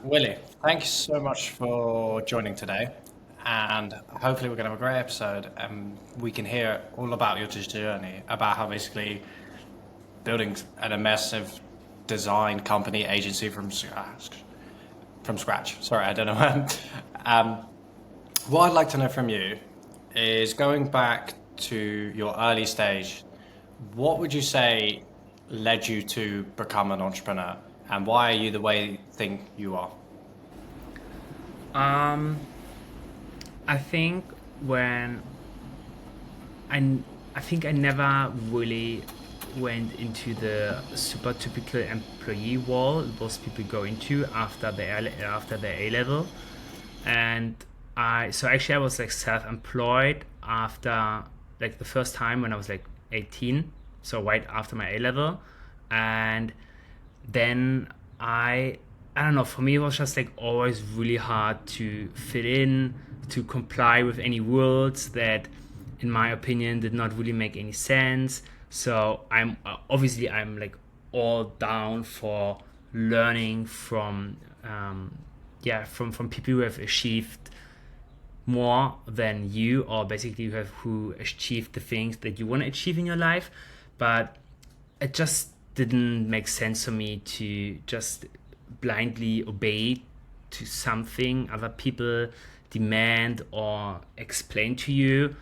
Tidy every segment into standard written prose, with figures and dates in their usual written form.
Willi, thank you so much for joining today. And hopefully, we're going to have a great episode and we can hear all about your journey, about how basically building an immersive design company agency from scratch. From scratch. Sorry, I don't know. um, what I'd like to know from you is going back to your early stage, what would you say led you to become an entrepreneur? And why are you the way you think you are? Um, I think when I, I think I never really went into the super typical employee world most people go into after their A level, and I was like self-employed after like the first time when I was like 18, so right after my A level, and then I don't know, for me it was just like always really hard to fit in, to comply with any rules that in my opinion did not really make any sense. So I'm like all down for learning from from people who have achieved more than you, or basically who achieved the things that you want to achieve in your life. But it just didn't make sense for me to just blindly obey to something other people demand or explain to you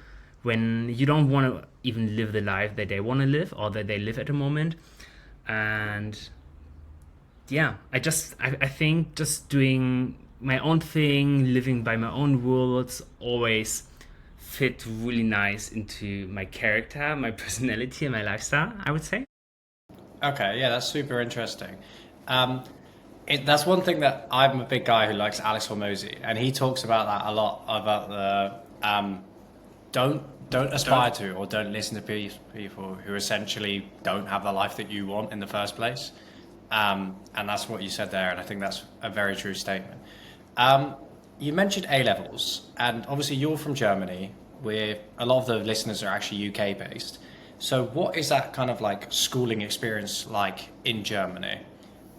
when you don't want to even live the life that they want to live or that they live at the moment. And yeah, I think just doing my own thing, living by my own rules, always fit really nice into my character, my personality, and my lifestyle, I would say. Okay, yeah, that's super interesting. Um, that's one thing that I'm a big guy who likes Alex Hormozy, and he talks about that a lot about the don't don't aspire to or don't listen to people who essentially don't have the life that you want in the first place. And that's what you said there, and I think that's a very true statement. Um, you mentioned A levels, and obviously you're from Germany, where a lot of the listeners are actually UK based. So, what is that kind of like schooling experience like in Germany?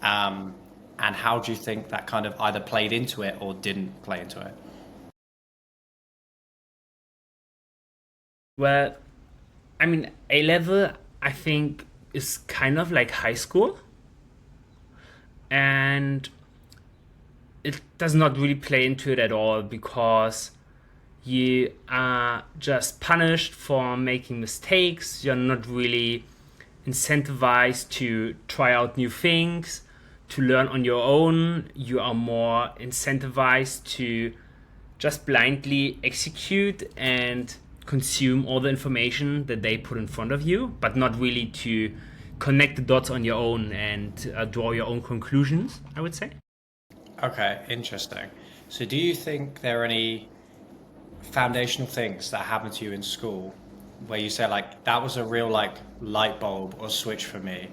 Um, and how do you think that kind of either played into it or didn't play into it? Well, I mean, A level, I think, is kind of like high school, and it does not really play into it at all because you are just punished for making mistakes. You're not really incentivized to try out new things, to learn on your own. You are more incentivized to just blindly execute and consume all the information that they put in front of you, but not really to connect the dots on your own and draw your own conclusions, I would say. Okay, interesting. So, do you think there are any foundational things that happened to you in school where you say like that was a real like light bulb or switch for me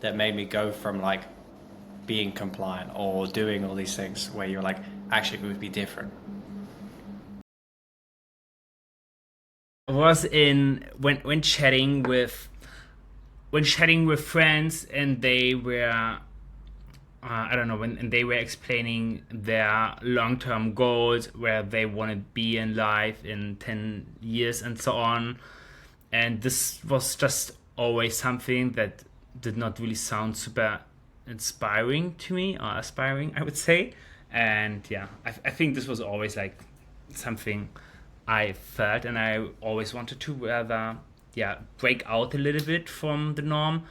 that made me go from like being compliant or doing all these things where you're like actually it would be different? Was in when chatting with friends and they were I don't know, when and they were explaining their long-term goals, where they want to be in life in 10 years and so on. And this was just always something that did not really sound super inspiring to me, or aspiring, I would say. And yeah, I think this was always like something I felt, and I always wanted to rather, yeah, break out a little bit from the norm.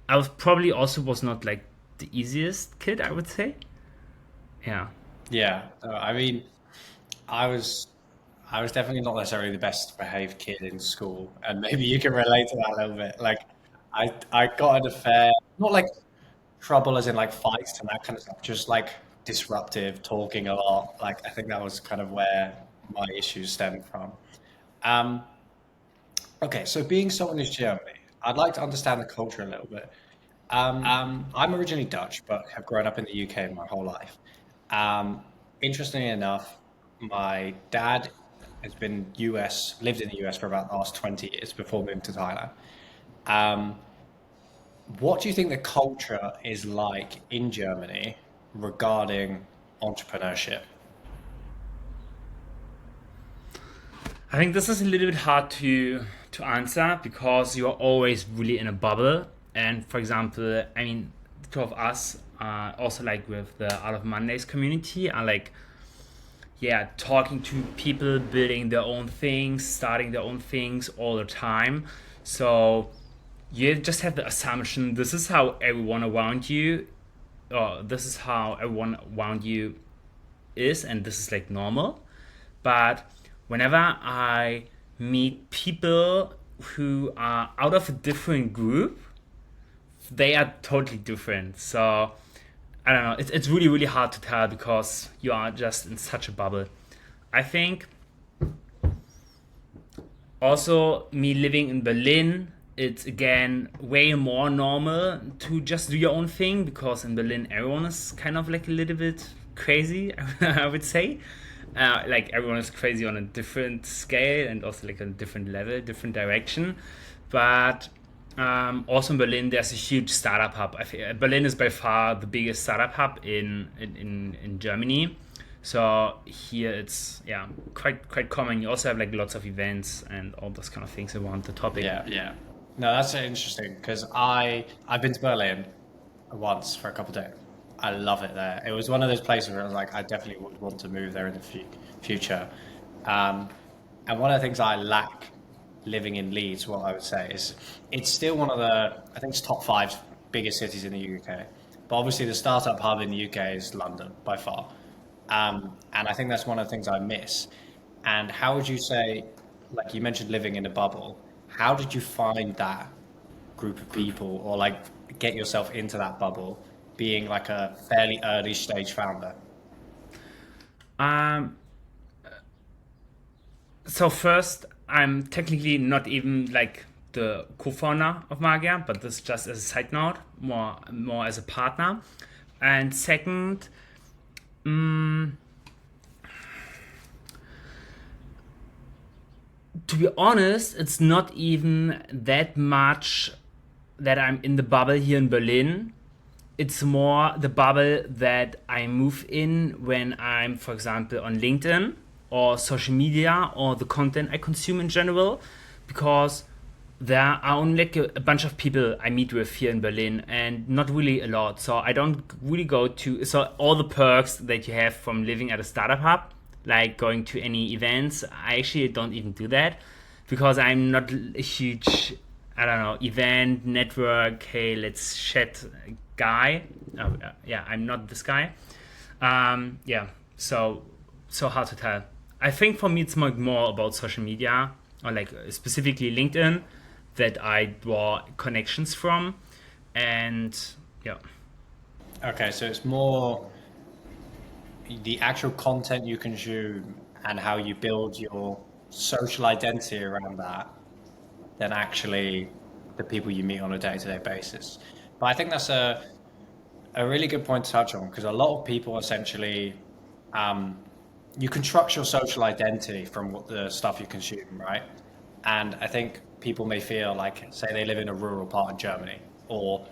I was probably also was not like the easiest kid, I would say. Yeah. Yeah, I mean, I was I was definitely not necessarily the best behaved kid in school, and maybe you can relate to that a little bit. Like, I got in a fair, not like trouble as in like fights and that kind of stuff, just like disruptive, talking a lot. Like, I think that was kind of where my issues stemmed from. Um, okay, so being someone who's Germany, I'd like to understand the culture a little bit. I'm originally Dutch, but have grown up in the UK my whole life. Um, Interestingly enough, my dad has been lived in the US for about the last 20 years before moving to Thailand. Um, what do you think the culture is like in Germany regarding entrepreneurship? I think this is a little bit hard to answer because you're always really in a bubble. And for example, I mean, the two of us, also like with the Out of Mondays community, are like, yeah, talking to people, building their own things, starting their own things all the time. So you just have the assumption this is how everyone around you, or this is how everyone around you is, and this is like normal. But whenever I meet people who are out of a different group, they are totally different. So I don't know. It's really, really hard to tell because you are just in such a bubble. I think also me living in Berlin, it's again way more normal to just do your own thing because in Berlin everyone is kind of like a little bit crazy, I would say. Like everyone is crazy on a different scale and also like on a different level, different direction. But also in Berlin, there's a huge startup hub. Berlin is by far the biggest startup hub in Germany. So here it's quite common. You also have like lots of events and all those kind of things around the topic. Yeah, yeah. No, that's interesting because I've been to Berlin once for a couple of days. I love it there. It was one of those places where I was like, I definitely would want to move there in the future. Um, and one of the things I lack living in Leeds, what I would say is it's still one of the, I think it's top five biggest cities in the UK. But obviously the startup hub in the UK is London by far. And I think that's one of the things I miss. And how would you say, like you mentioned living in a bubble, how did you find that group of people or like get yourself into that bubble being like a fairly early stage founder? Um, so first, I'm technically not even like the co-founder of Magia, but this just as a side note, more as a partner. And second, to be honest, it's not even that much that I'm in the bubble here in Berlin. It's more the bubble that I move in when I'm, for example, on LinkedIn or social media or the content I consume in general, because there are only like a bunch of people I meet with here in Berlin and not really a lot. So I don't really go to so all the perks that you have from living at a startup hub, like going to any events. I actually don't even do that because I'm not a huge, I don't know, event network. Hey, let's chat guy. Yeah, I'm not this guy. Yeah, so hard to tell. I think for me it's more about social media or like specifically LinkedIn that I draw connections from, and yeah. Okay, so it's more the actual content you consume and how you build your social identity around that than actually the people you meet on a day-to-day basis. But I think that's a really good point to touch on because a lot of people essentially um, you construct your social identity from what the stuff you consume, right? And I think people may feel like, say, they live in a rural part of Germany or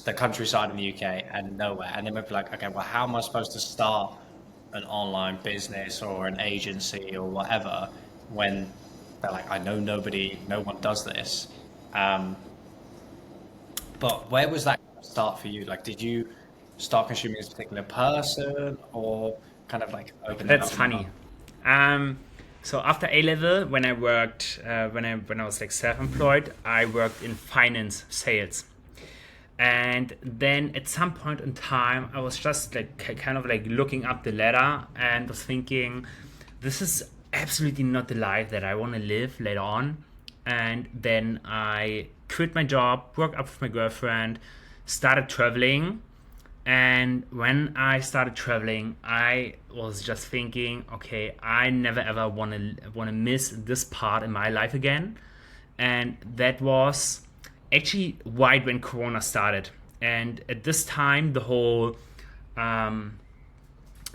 the countryside in the UK and nowhere, and they might be like, okay, well, how am I supposed to start an online business or an agency or whatever when they're like, I know nobody, no one does this. Um, but where was that start for you? Like, did you start consuming this particular person or kind of like open that That's up and funny. Um, so after A level, when I worked, when I was like self-employed, I worked in finance sales, and then at some point in time, I was just like kind of like looking up the ladder and was thinking, this is absolutely not the life that I want to live later on. And then I quit my job, broke up with my girlfriend, started traveling. And when I started traveling, I was just thinking, okay, I never ever want to miss this part in my life again. And that was actually right when Corona started. And at this time, um,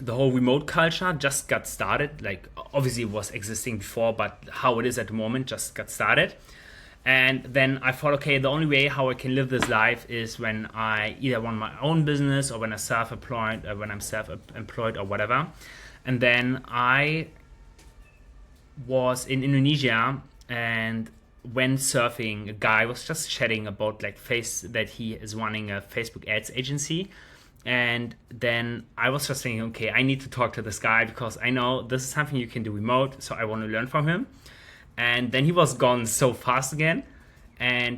the whole remote culture just got started. Like obviously it was existing before, but how it is at the moment just got started. And then I thought, okay, the only way how I can live this life is when I either run my own business or when I'm self-employed or when I'm self-employed or whatever. And then I was in Indonesia and when surfing, a guy was just chatting about like face that he is running a Facebook ads agency. And then I was just thinking, okay, I need to talk to this guy because I know this is something you can do remote, so I want to learn from him. And then he was gone so fast again.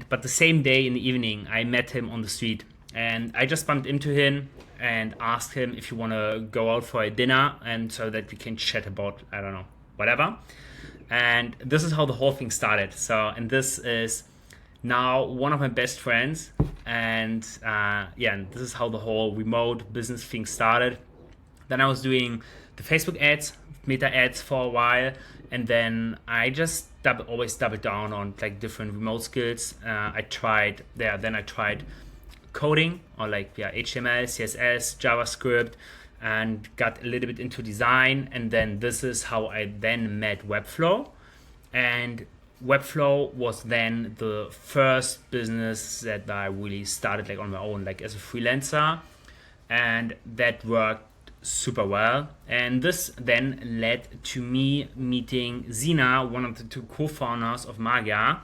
But the same day in the evening, I met him on the street, and I just bumped into him and asked him if he want to go out for a dinner, and so that we can chat about, I don't know, whatever. And this is how the whole thing started. So, and this is now one of my best friends, and and this is how the whole remote business thing started. Then I was doing the Facebook ads, Meta ads for a while, and then I just always doubled down on like different remote skills. Then I tried coding or HTML, CSS, JavaScript, and got a little bit into design. And then this is how I then met Webflow. And Webflow was then the first business that I really started like on my own, like as a freelancer, and that worked super well. And this then led to me meeting Zina, one of the two co-founders of Magia,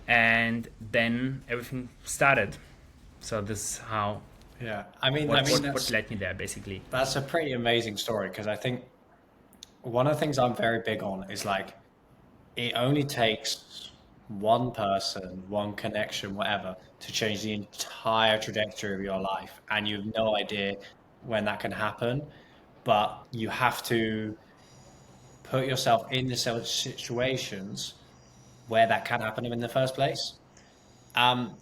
and then everything started. So this is how Yeah, what led me there, basically. that's a pretty amazing story because I think one of the things I'm very big on is like it only takes one person, one connection, whatever, to change the entire trajectory of your life, and you have no idea when that can happen. But you have to put yourself in the situations where that can happen in the first place. Um,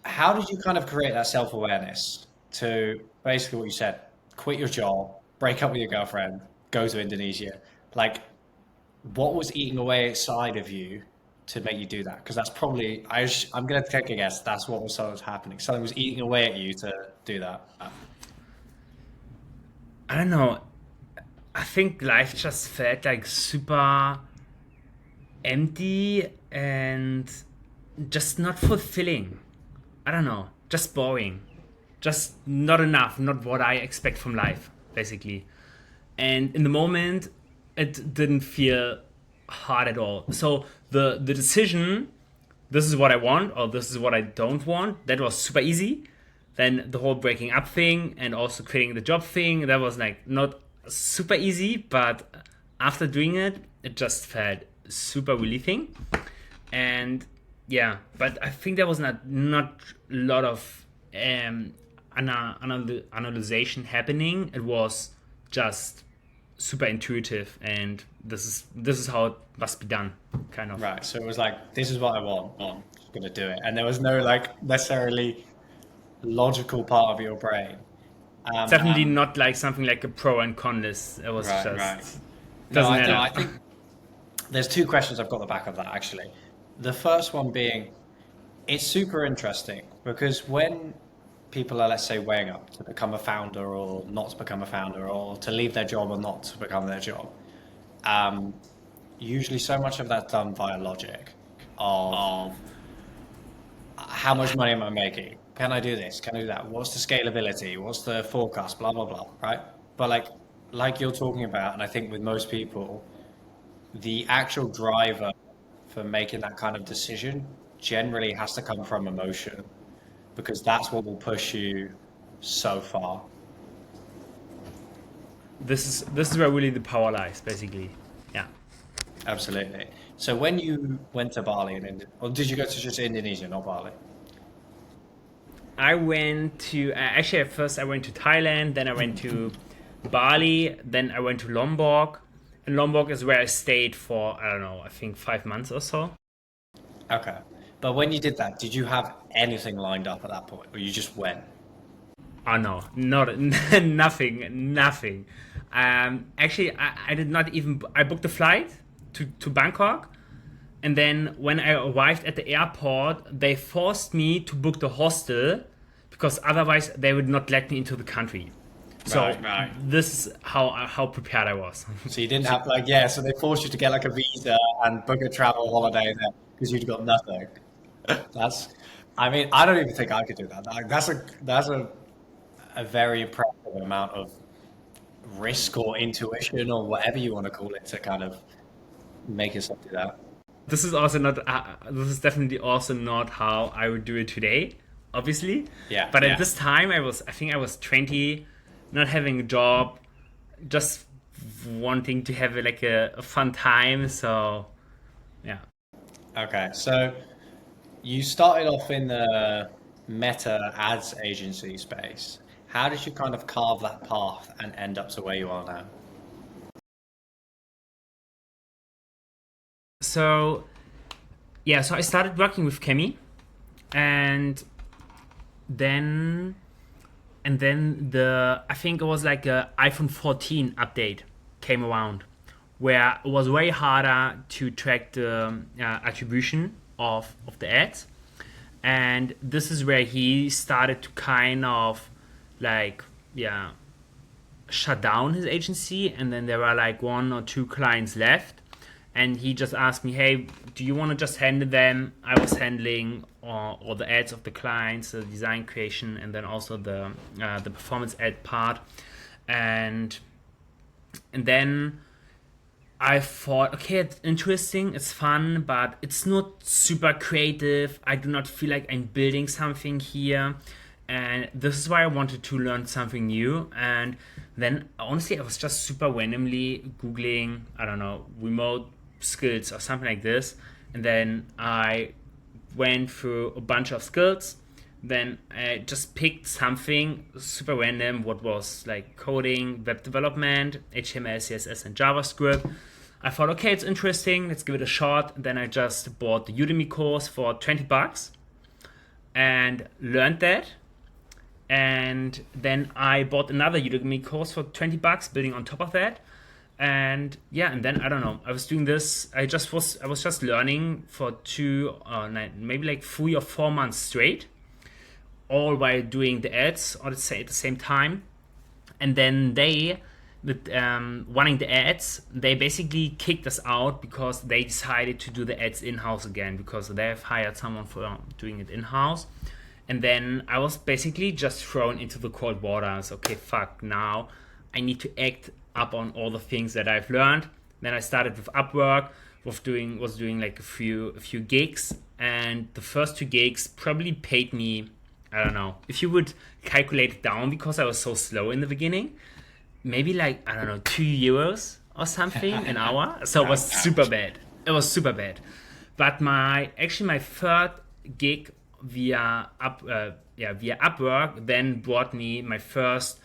how did you kind of create that self-awareness to basically what you said, quit your job, break up with your girlfriend, go to Indonesia? Like, what was eating away inside of you to make you do that? Because that's probably, I'm going to take a guess, that's what was happening. Something was eating away at you to do that. I don't know. I think life just felt like super empty and just not fulfilling. I don't know. Just boring. Just not enough. Not what I expect from life, basically. And in the moment, it didn't feel hard at all. So the decision, this is what I want or this is what I don't want, that was super easy. Then the whole breaking up thing and also quitting the job thing, that was like not super easy, but after doing it, it just felt super relieving. And yeah, but I think there was not a lot of analyzation happening. It was just super intuitive, and this is how it must be done, kind of. Right. So it was like, this is what I want. I'm just going to do it. And there was no like necessarily logical part of your brain. Definitely not like something like a pro and con list. It was Right, just right. No, doesn't matter. I think there's two questions I've got the back of that actually. The first one being, it's super interesting because when people are, let's say, weighing up to become a founder or not to become a founder or to leave their job or not to become their job, um, usually so much of that's done via logic of how much money am I making? Can I do this? Can I do that? What's the scalability? What's the forecast? Blah, blah, blah, right? But like you're talking about, and I think with most people, the actual driver for making that kind of decision generally has to come from emotion because that's what will push you so far. This is where really the power lies, basically. Yeah. Absolutely. So when you went to Bali or did you go to just Indonesia, not Bali? I went to actually at first I went to Thailand, then I went to Bali, then I went to Lombok. And Lombok is where I stayed for, I don't know, I think 5 months or so. Okay. But when you did that, did you have anything lined up at that point, or you just went? Oh no, not nothing. Actually, I did not even. I booked a flight to Bangkok, and then when I arrived at the airport, they forced me to book the hostel because otherwise they would not let me into the country. So Right. this is how prepared I was. So you didn't have so they forced you to get like a visa and book a travel holiday there. because you've got nothing. That's, I mean, I don't even think I could do that. Like, that's a very impressive amount of risk or intuition or whatever you want to call it to kind of make yourself do that. This is also not. This is definitely also not how I would do it today, obviously. Yeah, But at yeah. this time, I was. I think I was 20, not having a job, just wanting to have like a fun time. So yeah. Okay, so you started off in the meta ads agency space. How did you kind of carve that path and end up to where you are now? So yeah. So I started working with Kemi, and then the I think it was like a iPhone 14 update came around, where it was way harder to track the attribution of the ads, and this is where he started to kind of like yeah shut down his agency, and then there were like one or two clients left, and he just asked me, hey, do you want to just handle them? I was handling all the ads of the clients, the design creation, and then also the performance ad part. And and then I thought, okay, it's interesting, it's fun, but it's not super creative. I do not feel like I'm building something here. And this is why I wanted to learn something new. And then, honestly, I was just super randomly Googling, I don't know, remote skills or something like this. And then I went through a bunch of skills. Then I just picked something super random, what was like coding, web development, HTML, CSS, and JavaScript. I thought, okay, it's interesting, let's give it a shot. Then I just bought the Udemy course for $20 and learned that. And then I bought another Udemy course for $20, building on top of that. And yeah, and then I don't know. I was doing this. I was just learning for maybe like 3 or 4 months straight, all while doing the ads at the same time. And then they, with running the ads, they basically kicked us out because they decided to do the ads in-house again, because they have hired someone for doing it in-house. And then I was basically just thrown into the cold waters. Okay, fuck, now I need to act up on all the things that I've learned. Then I started with Upwork, was doing like a few gigs, and the first 2 gigs probably paid me, I don't know, if you would calculate it down, because I was so slow in the beginning, maybe like, I don't know, €2 or something an hour. So it was super bad. It was super bad. But my third gig via Upwork then brought me my first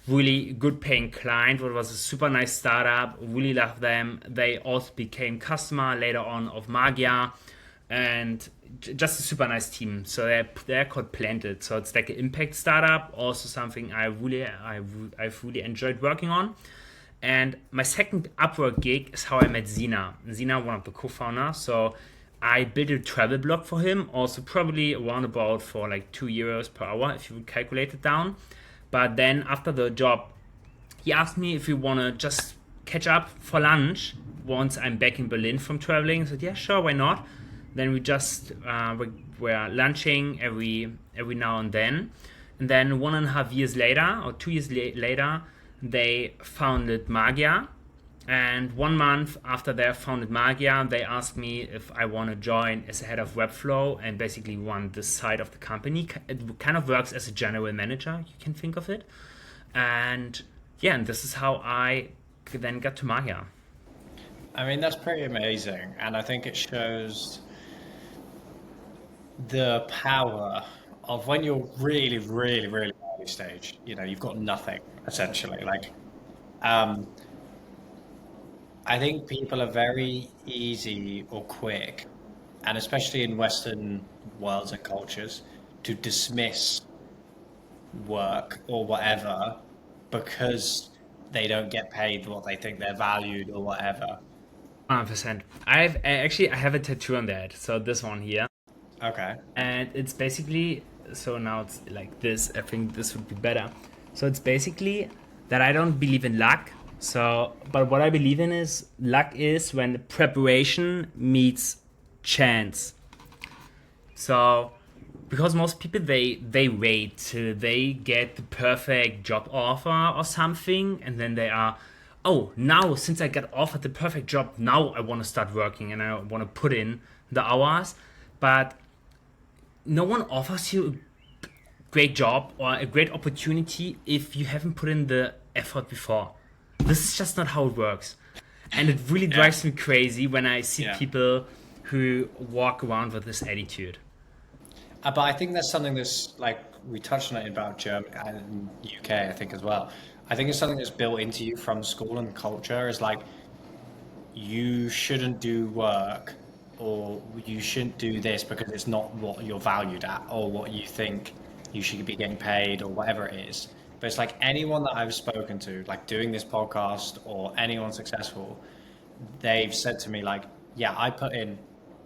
really good paying client. What was a super nice startup. Really loved them. They also became customer later on of Magia, and just a super nice team. So they're called Planted. So it's like an impact startup. Also something I've really enjoyed working on. And my second Upwork gig is how I met Zina. Zina, one of the co-founders. So I built a travel blog for him, also probably around about for like €2 per hour if you would calculate it down. But then after the job, he asked me if we want to just catch up for lunch once I'm back in Berlin from traveling. I said, yeah, sure, why not? Then we just were lunching every now and then. And then 1.5 years later, or 2 years later, they founded Magia. And 1 month after they founded Magia, they asked me if I want to join as a head of Webflow and basically run this side of the company. It kind of works as a general manager, you can think of it. And yeah, and this is how I then got to Magia. I mean, that's pretty amazing. And I think it shows the power of when you're really, really, really early stage, you've got nothing essentially. Like, um, I think people are very easy or quick, and especially in Western worlds and cultures, to dismiss work or whatever because they don't get paid what they think they're valued or whatever. 100%. I have a tattoo on that. So this one here. Okay. And it's basically, so now it's like this. I think this would be better. So it's basically that I don't believe in luck. So, but what I believe in is luck is when preparation meets chance. So because most people they wait till they get the perfect job offer or something, and then they are, oh, now since I got offered the perfect job, now I want to start working and I want to put in the hours. But no one offers you a great job or a great opportunity if you haven't put in the effort before. This is just not how it works. And it really Yeah, drives me crazy when I see yeah. people who walk around with this attitude. But I think that's something that's like we touched on it about Germany and UK, I think as well. I think it's something that's built into you from school and culture is like you shouldn't do work or you shouldn't do this because it's not what you're valued at or what you think you should be getting paid or whatever it is. But it's like anyone that I've spoken to, like doing this podcast or anyone successful, they've said to me like, yeah, I put in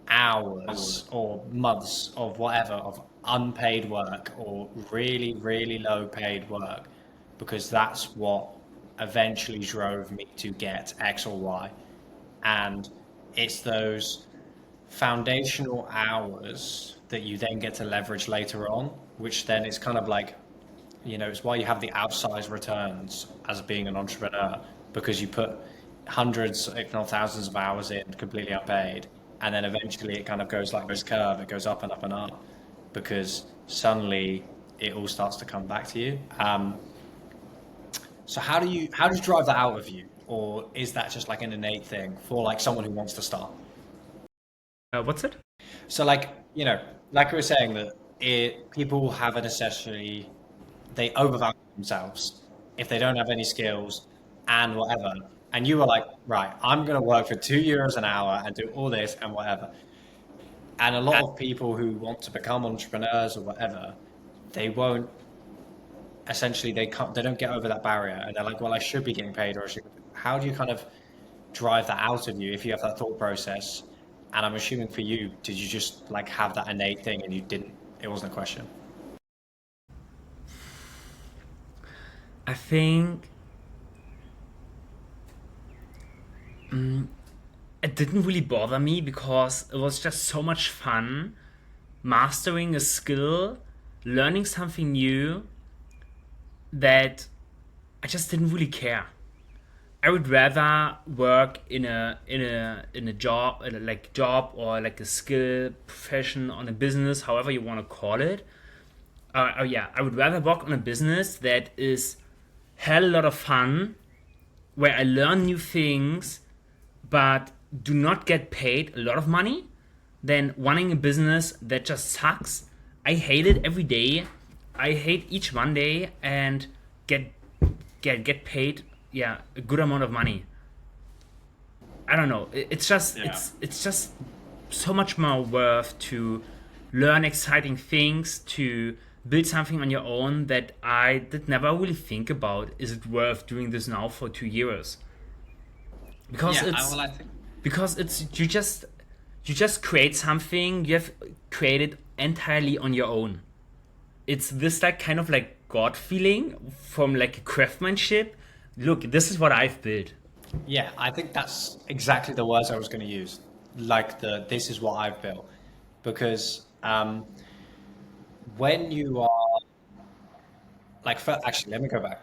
hours or months of whatever of unpaid work or really, really low paid work because that's what eventually drove me to get X or Y. And it's those foundational hours that you then get to leverage later on, which then is kind of like, it's why you have the outsized returns as being an entrepreneur because you put hundreds, if not thousands of hours in completely unpaid. And then eventually it kind of goes like this curve, it goes up and up and up because suddenly it all starts to come back to you. So how do you drive that out of you? Or is that just like an innate thing for like someone who wants to start? What's it? So like, like we were saying that people have a necessity, they overvalue themselves if they don't have any skills and whatever. And you were like, right, I'm going to work for €2 an hour and do all this and whatever. And a lot of people who want to become entrepreneurs or whatever, they won't essentially they don't get over that barrier and they're like, well, I should be getting paid or I should. How do you kind of drive that out of you if you have that thought process? And I'm assuming for you, did you just like have that innate thing and you didn't, it wasn't a question? I think it didn't really bother me because it was just so much fun mastering a skill, learning something new that I just didn't really care. I would rather work in a job, like job or like a skill profession on a business, however you want to call it. Yeah, I would rather work on a business that is hell a lot of fun, where I learn new things, but do not get paid a lot of money, than running a business that just sucks. I hate it every day. I hate each Monday and get get paid, yeah, a good amount of money. I don't know. It's just Yeah. it's just so much more worth to learn exciting things, to build something on your own that I did never really think about. Is it worth doing this now for 2 years? Because Yeah, it's well, I think because it's you just create something you have created entirely on your own. It's this like kind of like God feeling from like craftsmanship. Look, this is what I've built. Yeah, I think that's exactly the words I was going to use. Like this is what I've built. Because when you are like, actually, let me go back.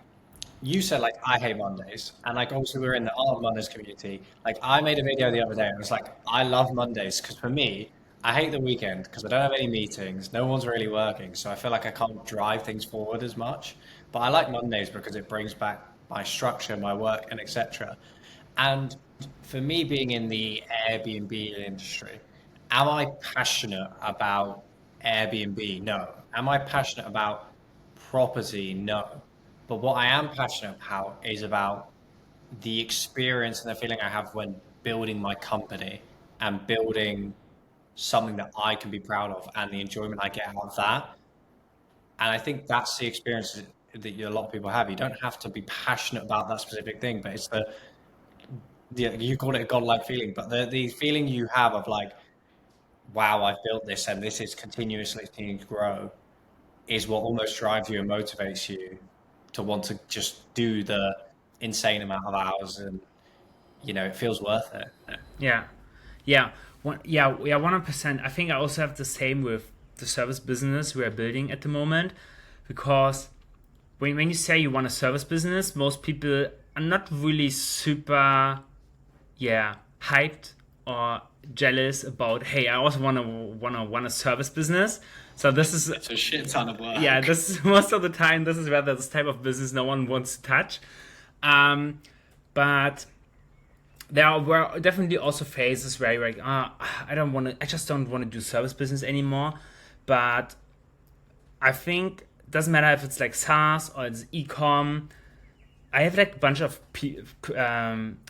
You said like I hate Mondays, and like also we're in the Art of Mondays community. Like I made a video the other day. I was like, I love Mondays because for me, I hate the weekend because I don't have any meetings. No one's really working, so I feel like I can't drive things forward as much. But I like Mondays because it brings back my structure, my work, and etc. And for me, being in the Airbnb industry, am I passionate about Airbnb? No. Am I passionate about property? No. But what I am passionate about is about the experience and the feeling I have when building my company and building something that I can be proud of and the enjoyment I get out of that. And I think that's the experience that a lot of people have. You don't have to be passionate about that specific thing, but it's you call it a godlike feeling, but the feeling you have of like, wow, I've built this and this is continuously continuing to grow is what almost drives you and motivates you to want to just do the insane amount of hours and it feels worth it. Yeah, Yeah, 100%. I think I also have the same with the service business we are building at the moment, because when you say you want a service business, most people are not really super, hyped or jealous about. Hey, I also want a service business. So this is, It's a shit ton of yeah, work. this is most of the time. This is rather this type of business no one wants to touch. Um, but there were definitely also phases where you're like, I just don't want to do service business anymore. But I think it doesn't matter if it's like SaaS or it's e-com. I have like a bunch of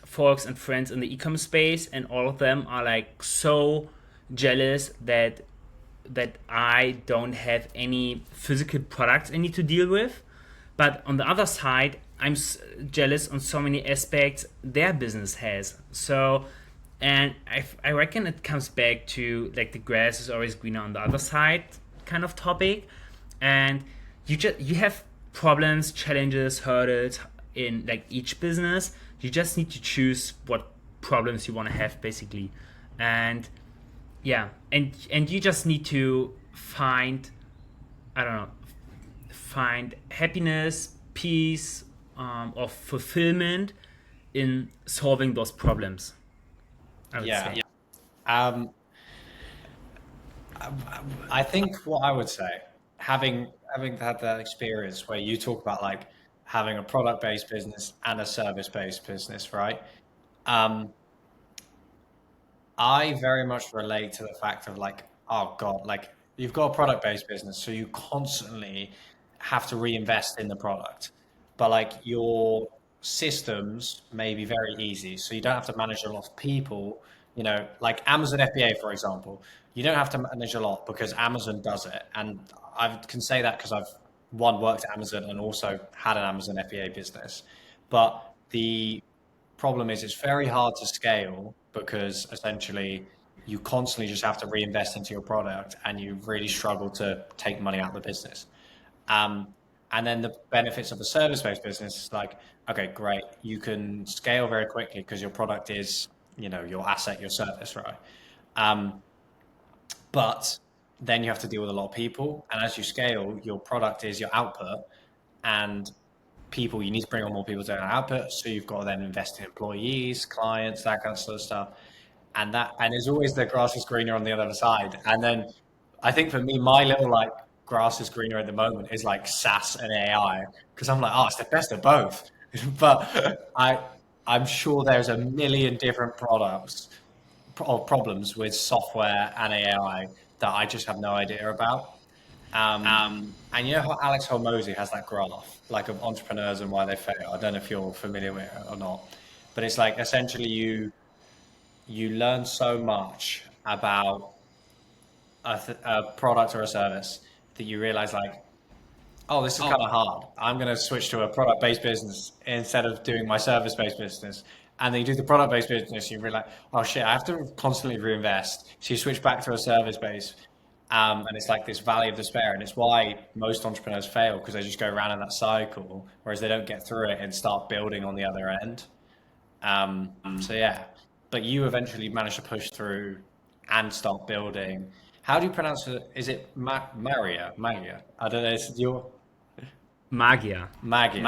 folks and friends in the e-com space, and all of them are like so jealous that I don't have any physical products I need to deal with. But on the other side, I'm jealous on so many aspects their business has. So, and I reckon it comes back to like the grass is always greener on the other side kind of topic. And you have problems, challenges, hurdles in like each business. You just need to choose what problems you want to have basically. And yeah, and you just need to find, I don't know, find happiness, peace, or fulfillment in solving those problems, I would Yeah. say. Um, I think what I would say, having had that experience where you talk about like having a product-based business and a service-based business, right? Um, I very much relate to the fact of like, oh God, like you've got a product-based business, so you constantly have to reinvest in the product. But like your systems may be very easy, so you don't have to manage a lot of people. Like Amazon FBA, for example, you don't have to manage a lot because Amazon does it. And I can say that because I've one worked at Amazon and also had an Amazon FBA business. But the problem is it's very hard to scale because essentially you constantly just have to reinvest into your product and you really struggle to take money out of the business. Um, and then the benefits of a service-based business is like, okay, great, you can scale very quickly because your product is, your asset, your service, right? Um, but then you have to deal with a lot of people, and as you scale, your product is your output, and people, you need to bring on more people to output. So you've got to then invest in employees, clients, that kind of sort of stuff. And there's always the grass is greener on the other side. And then I think for me, my little like grass is greener at the moment is like SaaS and AI because I'm like, oh, it's the best of both. But I'm sure there's a million different products or problems with software and AI that I just have no idea about. And you know how Alex Hormozy has that graph, like of entrepreneurs and why they fail. I don't know if you're familiar with it or not, but it's like essentially you learn so much about a product or a service that you realize like, oh, this is kind of hard. I'm going to switch to a product-based business instead of doing my service-based business. And then you do the product-based business, you realize, oh shit, I have to constantly reinvest. So you switch back to a service-based, and it's like this valley of despair. And it's why most entrepreneurs fail because they just go around in that cycle, whereas they don't get through it and start building on the other end. So yeah, but you eventually managed to push through and start building. How do you pronounce it? Is it Maria? Magia? I don't know. Is it your Magia. Magia?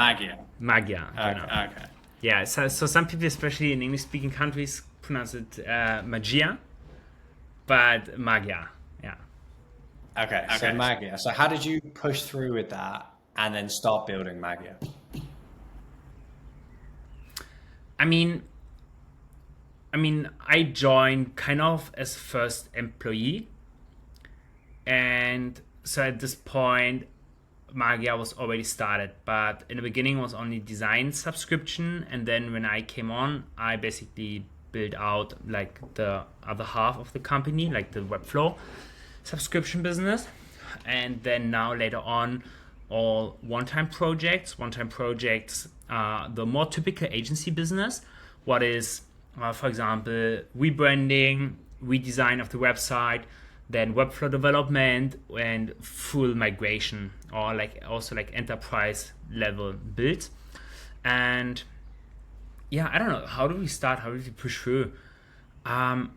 Magia, Okay. genau. Okay. Yeah, so some people, especially in English speaking countries, pronounce it magia, but magia. Yeah. Okay. So Magia. So how did you push through with that and then start building Magia? I mean, I joined kind of as first employee, and so at this point, Magia was already started. But in the beginning, it was only design subscription, and then when I came on, I basically built out like the other half of the company, like the Webflow subscription business, and then now later on, all one-time projects. One-time projects are the more typical agency business. What is, for example, rebranding, redesign of the website, then Webflow development and full migration, or like also like enterprise level build. And yeah, I don't know. How do we start? How do we push through? Um,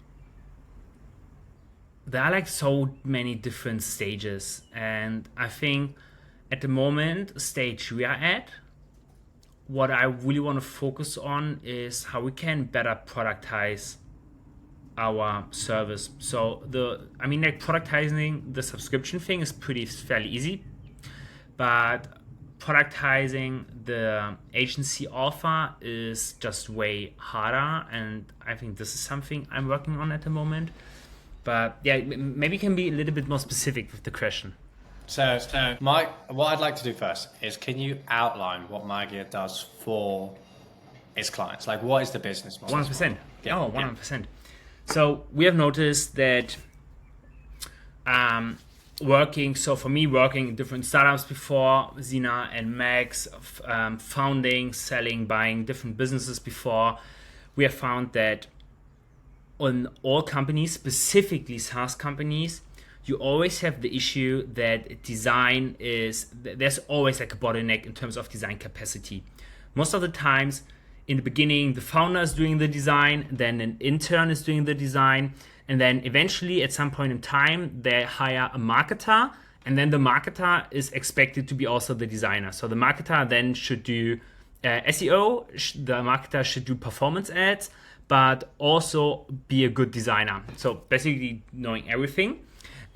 there are like so many different stages, and I think at the moment stage we are at, what I really want to focus on is how we can better productize our service. So like productizing the subscription thing is fairly easy, but productizing the agency offer is just way harder, and I think this is something I'm working on at the moment. But yeah, maybe you can be a little bit more specific with the question. So, what I'd like to do first is, can you outline what Magia does for its clients? Like, what is the business model? 100%. Yeah, Oh, 100%. So we have noticed that so for me, working in different startups before, Zina and Max, founding, selling, buying different businesses before, we have found that on all companies, specifically SaaS companies, you always have the issue that there's always like a bottleneck in terms of design capacity. Most of the times, in the beginning, the founder is doing the design, then an intern is doing the design, and then eventually at some point in time, they hire a marketer, and then the marketer is expected to be also the designer. So the marketer then should do SEO, the marketer should do performance ads, but also be a good designer. So basically knowing everything.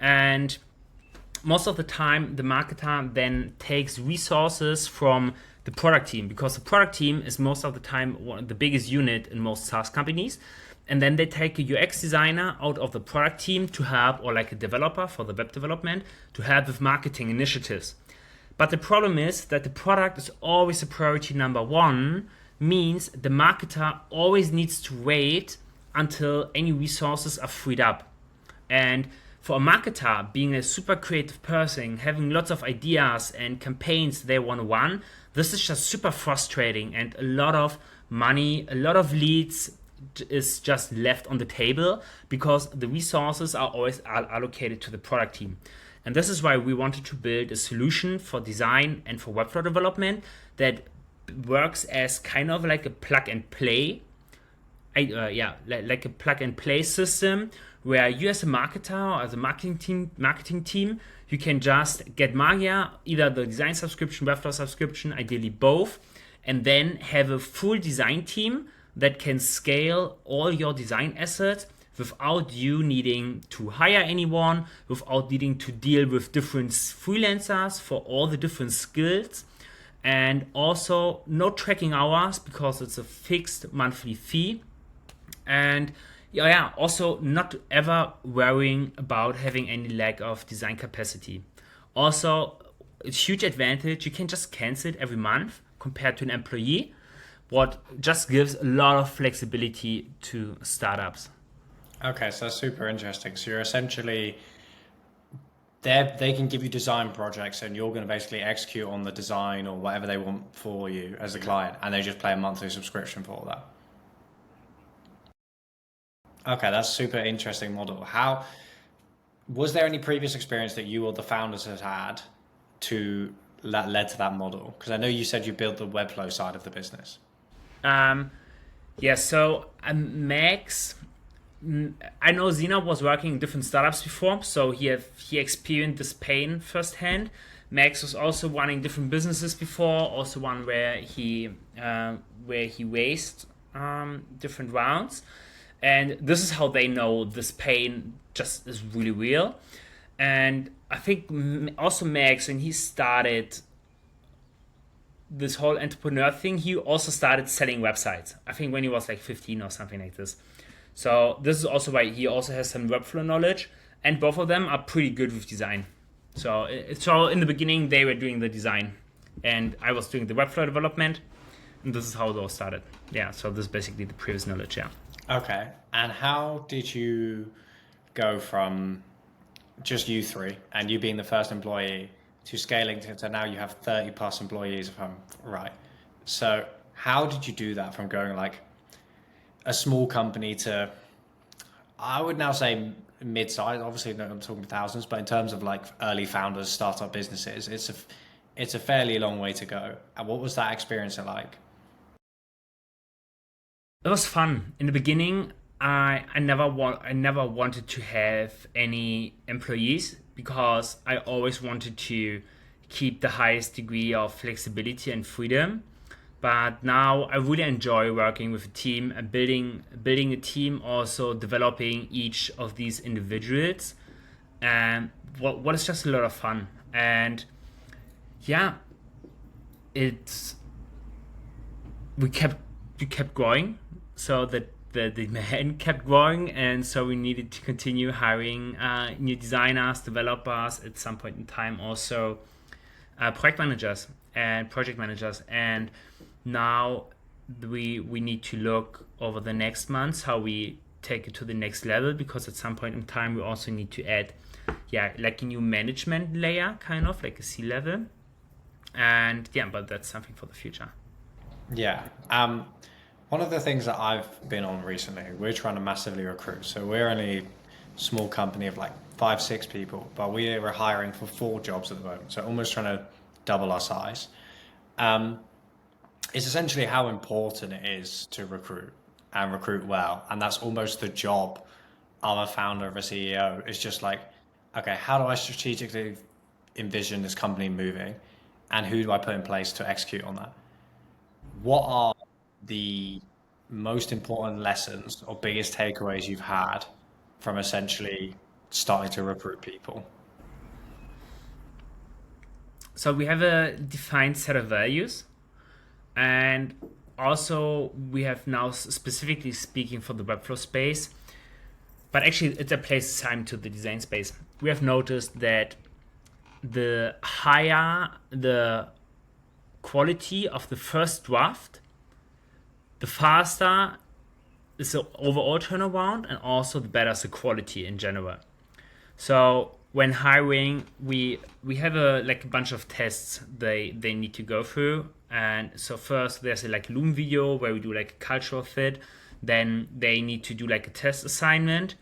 And most of the time, the marketer then takes resources from the product team, because the product team is most of the time the biggest unit in most SaaS companies. And then they take a UX designer out of the product team to help, or like a developer for the web development, to help with marketing initiatives. But the problem is that the product is always a priority number one, means the marketer always needs to wait until any resources are freed up. And for a marketer, being a super creative person, having lots of ideas and campaigns they want to run, this is just super frustrating, and a lot of money, a lot of leads is just left on the table because the resources are always allocated to the product team. And this is why we wanted to build a solution for design and for webflow development that works as kind of like a plug and play, like a plug and play system, where you as a marketer or as a marketing team, you can just get Magia, either the design subscription, webflow subscription, ideally both, and then have a full design team that can scale all your design assets without you needing to hire anyone, without needing to deal with different freelancers for all the different skills, and also no tracking hours because it's a fixed monthly fee. And also not ever worrying about having any lack of design capacity. Also, a huge advantage, you can just cancel it every month compared to an employee, what just gives a lot of flexibility to startups. Okay, so that's super interesting. So you're essentially, they can give you design projects, and you're going to basically execute on the design or whatever they want for you as a client, and they just pay a monthly subscription for all that. Okay, that's super interesting model. How was there any previous experience that you or the founders has had to that led to that model? Because I know you said you built the Webflow side of the business. Um, so Max, I know Zina was working in different startups before, so he experienced this pain firsthand. Max was also running different businesses before, also one where he raised different rounds, and this is how they know this pain just is really real. And I think also Max, when he started this whole entrepreneur thing, he also started selling websites. I think when he was like 15 or something like this. So this is also why he also has some Webflow knowledge, and both of them are pretty good with design. So in the beginning they were doing the design, and I was doing the Webflow development, and this is how it all started. Yeah. So this is basically the previous knowledge. Yeah. Okay, and how did you go from just you three and you being the first employee to scaling to now you have 30 plus employees, if I'm right? So how did you do that from going like a small company to, I would now say mid-size, obviously no, I'm talking thousands, but in terms of like early founders, startup businesses, it's a fairly long way to go. And what was that experience like? It was fun in the beginning. I never wanted to have any employees because I always wanted to keep the highest degree of flexibility and freedom. But now I really enjoy working with a team and building a team, also developing each of these individuals, and what is just a lot of fun. And yeah, it's we kept we kept growing, so that the demand kept growing, and so we needed to continue hiring new designers, developers, at some point in time also project managers and project managers. And now we need to look over the next months how we take it to the next level, because at some point in time we also need to add, yeah, like a new management layer, kind of like a C level. And yeah, but that's something for the future. Yeah. One of the things that I've been on recently, we're trying to massively recruit. So we're only a small company of like 5, 6 people, but we were hiring for 4 jobs at the moment. So almost trying to double our size. Um, it's essentially how important it is to recruit and recruit well. And that's almost the job of a founder, of a CEO. It's just like, okay, how do I strategically envision this company moving? And who do I put in place to execute on that? What are the most important lessons or biggest takeaways you've had from essentially starting to recruit people? So we have a defined set of values, and also we have now, specifically speaking for the Webflow space, but actually it applies time to the design space. We have noticed that the higher the quality of the first draft, the faster is the overall turnaround, and also the better is the quality in general. So when hiring, we have a bunch of tests they need to go through. And so first there's a like Loom video where we do like a cultural fit. Then they need to do like a test assignment,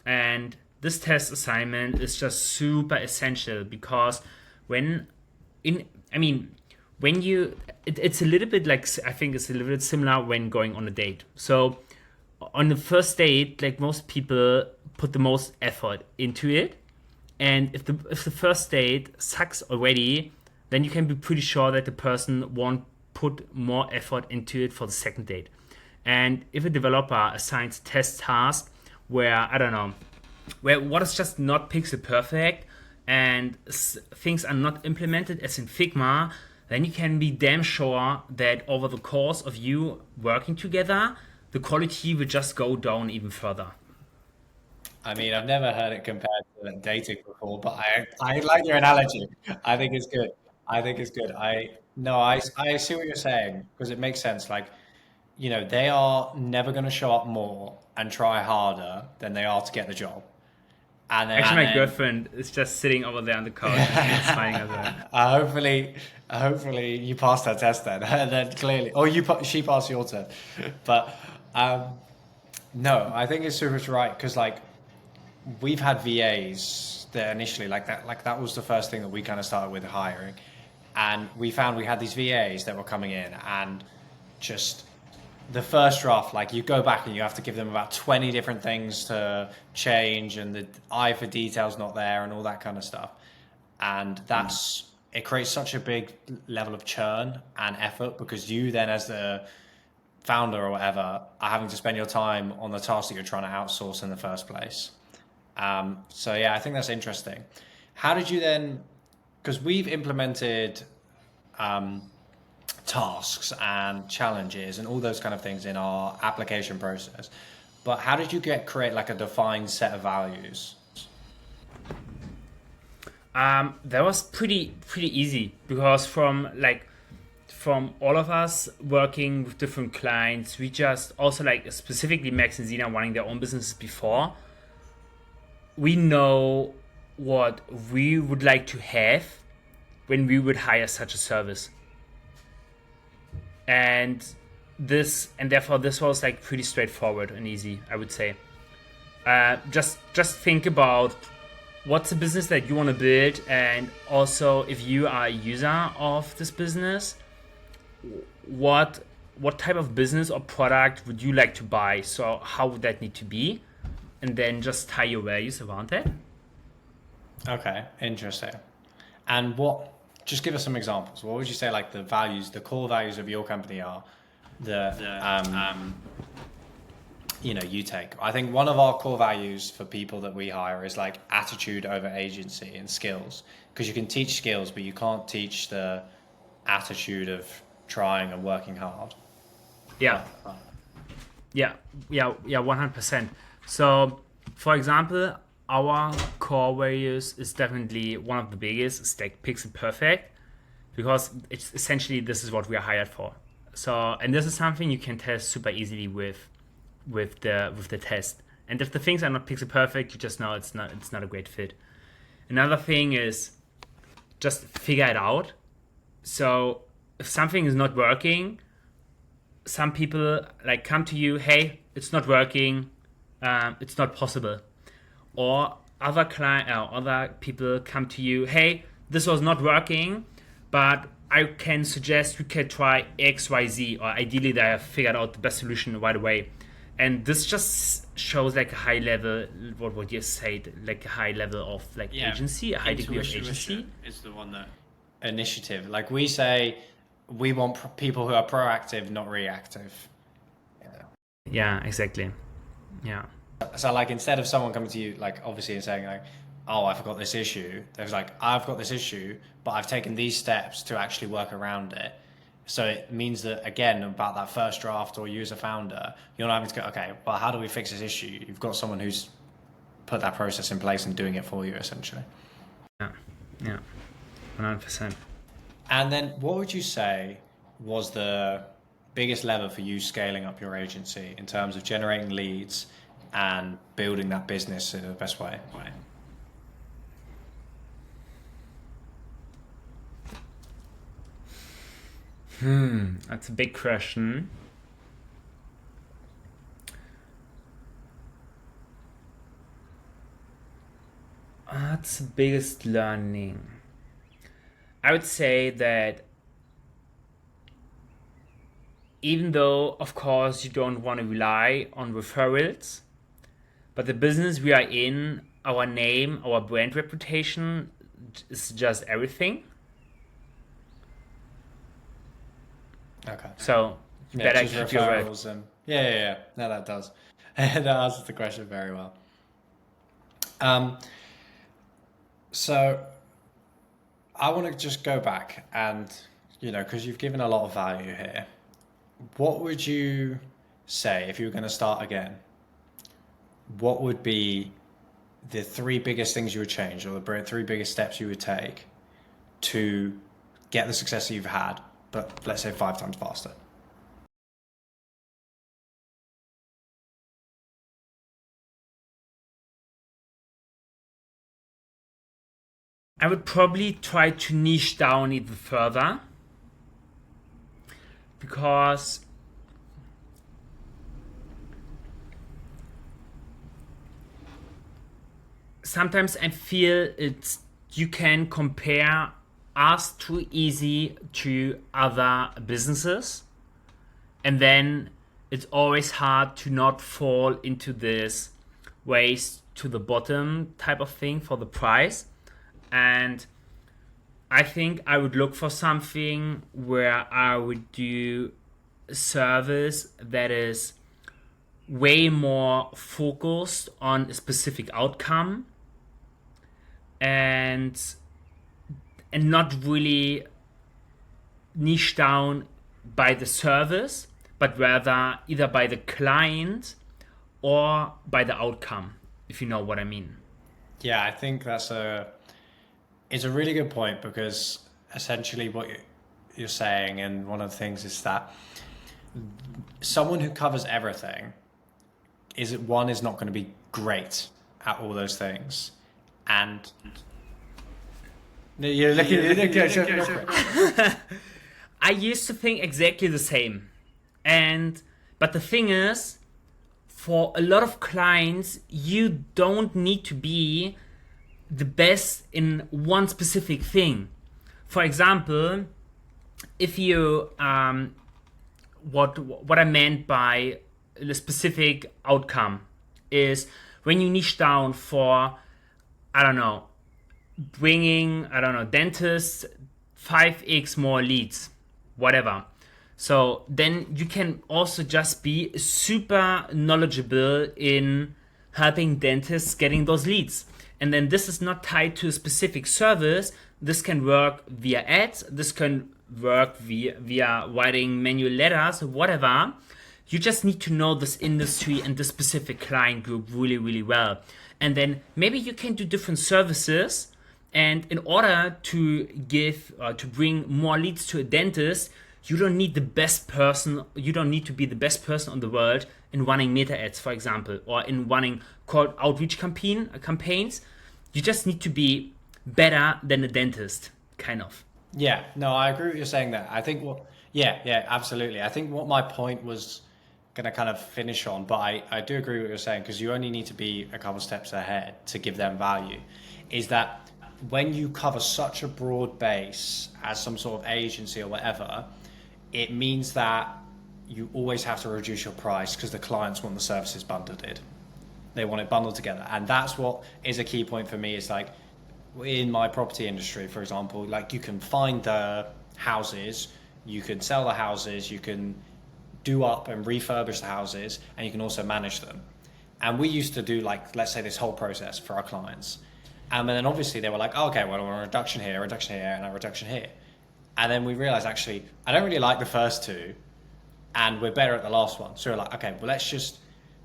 and this test assignment is just super essential, because when in I mean when you it's a little bit like, I think it's a little bit similar when going on a date. So on the first date, like, most people put the most effort into it, and if the first date sucks already, then you can be pretty sure that the person won't put more effort into it for the second date. And if a developer assigns test tasks where, I don't know, where what is just not pixel perfect, and things are not implemented as in Figma, then you can be damn sure that over the course of you working together, the quality will just go down even further. I mean, I've never heard it compared to dating before, but I like your analogy. I think it's good. I think it's good. I see what you're saying because it makes sense. Like, they are never going to show up more and try harder than they are to get the job. And then, Actually, and my then girlfriend is just sitting over there on the couch and she's smiling as well. hopefully you passed her test then. And then clearly, or she passed your test. But um, no, I think it's super right because like we've had VAs that initially like that was the first thing that we kind of started with hiring, and we found we had these VAs that were coming in and just the first draft, like you go back and you have to give them about 20 different things to change, and the eye for detail's not there, and all that kind of stuff. And it creates such a big level of churn and effort because you then, as the founder or whatever, are having to spend your time on the task that you're trying to outsource in the first place. So yeah, I think that's interesting. How did you then? Because we've implemented um, tasks and challenges and all those kind of things in our application process. But how did you create like a defined set of values? That was pretty easy, because from all of us working with different clients, we just also, like, specifically Max and Zena running their own businesses before, we know what we would like to have when we would hire such a service. And therefore this was like pretty straightforward and easy, I would say. Just think about what's the business that you want to build, and also if you are a user of this business, what what type of business or product would you like to buy? So how would that need to be? And then just tie your values around that. Okay, interesting. And what? Just give us some examples. What would you say like the values, the core values of your company are that you take? I think one of our core values for people that we hire is like attitude over agency and skills, because you can teach skills, but you can't teach the attitude of trying and working hard. Yeah, yeah, 100%. So, for example, our core values is definitely one of the biggest. It's like pixel perfect, because it's essentially this is what we are hired for. So, and this is something you can test super easily with the test. And if the things are not pixel perfect, you just know it's not a great fit. Another thing is just figure it out. So if something is not working, some people like come to you, hey, it's not working, it's not possible. Or other people come to you, hey, this was not working, but I can suggest we could try X, Y, Z, or ideally they have figured out the best solution right away. And this just shows like a high level, what would you say, like a high level of like agency, a high degree of agency. Is the one that initiative. Like we say, we want people who are proactive, not reactive. Yeah, exactly. Yeah. So like instead of someone coming to you like obviously and saying like, oh, I've got this issue, there's like, I've got this issue, but I've taken these steps to actually work around it. So it means that again, about that first draft or you as a founder, you're not having to go, okay, well, how do we fix this issue? You've got someone who's put that process in place and doing it for you essentially. Yeah, 100%. And then what would you say was the biggest lever for you scaling up your agency in terms of generating leads and building that business in the best way? That's a big question. That's the biggest learning. I would say that even though, of course, you don't want to rely on referrals, but the business we are in, our name, our brand reputation is just everything. Okay. So you better keep your word. And yeah. No, that does. That answers the question very well. So I want to just go back and, because you've given a lot of value here, what would you say if you were going to start again? What would be the three biggest things you would change or the three biggest steps you would take to get the success that you've had, but let's say 5 times faster? I would probably try to niche down even further, because sometimes I feel you can compare us too easy to other businesses, and then it's always hard to not fall into this race to the bottom type of thing for the price. And I think I would look for something where I would do a service that is way more focused on a specific outcome, and not really niche down by the service, but rather either by the client or by the outcome, if you know what I mean. Yeah, I think it's a really good point, because essentially what you're saying, and one of the things is that someone who covers everything is not going to be great at all those things. And you're looking. I used to think exactly the same. But the thing is, for a lot of clients, you don't need to be the best in one specific thing. For example, if you what I meant by the specific outcome is when you niche down for, I don't know, bringing, I don't know, dentists 5x more leads, whatever. So then you can also just be super knowledgeable in helping dentists getting those leads. And then this is not tied to a specific service. This can work via ads. This can work via writing manual letters, whatever. You just need to know this industry and this specific client group really, really well. And then maybe you can do different services. And in order to give to bring more leads to a dentist, you don't need the best person. You don't need to be the best person on the world in running meta ads, for example, or in running cold outreach campaigns. You just need to be better than a dentist, kind of. Yeah, no, I agree with you saying that. I think yeah, absolutely. I think what my point was going to kind of finish on, but I do agree with what you're saying because you only need to be a couple steps ahead to give them value, is that when you cover such a broad base as some sort of agency or whatever, it means that you always have to reduce your price because the clients want the services bundled in. They want it bundled together. And that's what is a key point for me is like in my property industry, for example, like you can find the houses, you can sell the houses, you can do up and refurbish the houses, and you can also manage them. And we used to do like, let's say this whole process for our clients. And then obviously they were like, oh, okay, well, I want a reduction here, and a reduction here. And then we realized actually, I don't really like the first two and we're better at the last one. So we're like, okay, well, let's just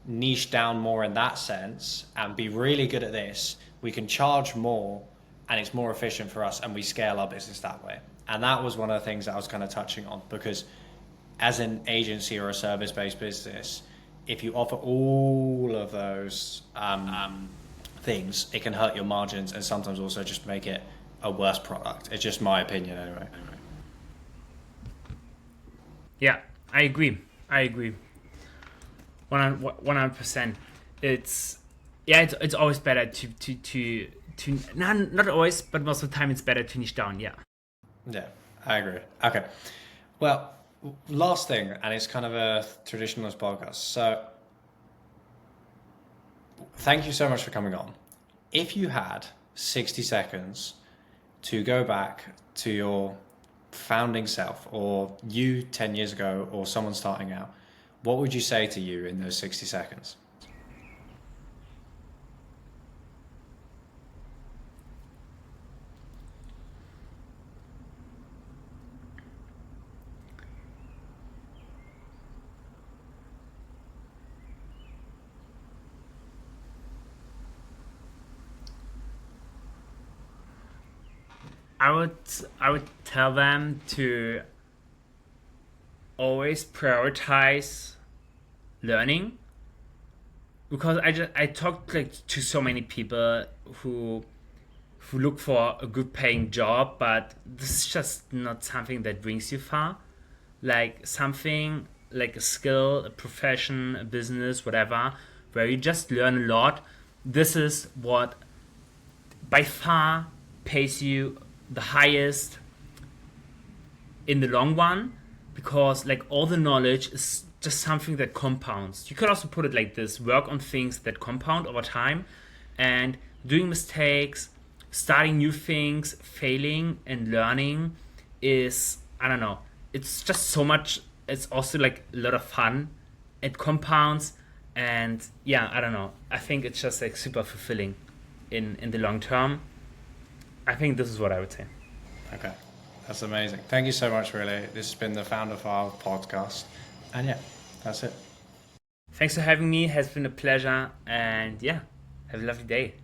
niche down more in that sense and be really good at this. We can charge more and it's more efficient for us and we scale our business that way. And that was one of the things that I was kind of touching on because as an agency or a service-based business, if you offer all of those things, it can hurt your margins and sometimes also just make it a worse product. It's just my opinion anyway. Yeah, I agree. 100%. It's it's always better to not always, but most of the time it's better to niche down. Yeah. Yeah, I agree. Okay. Well, last thing, and it's kind of a traditionalist podcast. So thank you so much for coming on. If you had 60 seconds to go back to your founding self or you 10 years ago or someone starting out, what would you say to you in those 60 seconds? I would tell them to always prioritize learning because I talked like to so many people who look for a good paying job, but this is just not something that brings you far. Like something like a skill, a profession, a business, whatever, where you just learn a lot. This is what by far pays you the highest in the long run because like all the knowledge is just something that compounds. You could also put it like this: work on things that compound over time, and doing mistakes, starting new things, failing and learning is, I don't know, it's just so much. It's also like a lot of fun. It compounds, and yeah, I don't know, I think it's just like super fulfilling in the long term. I think this is what I would say. Okay, that's amazing. Thank you so much, Willi. This has been the Founder File podcast. And yeah, that's it. Thanks for having me. It has been a pleasure. And yeah, have a lovely day.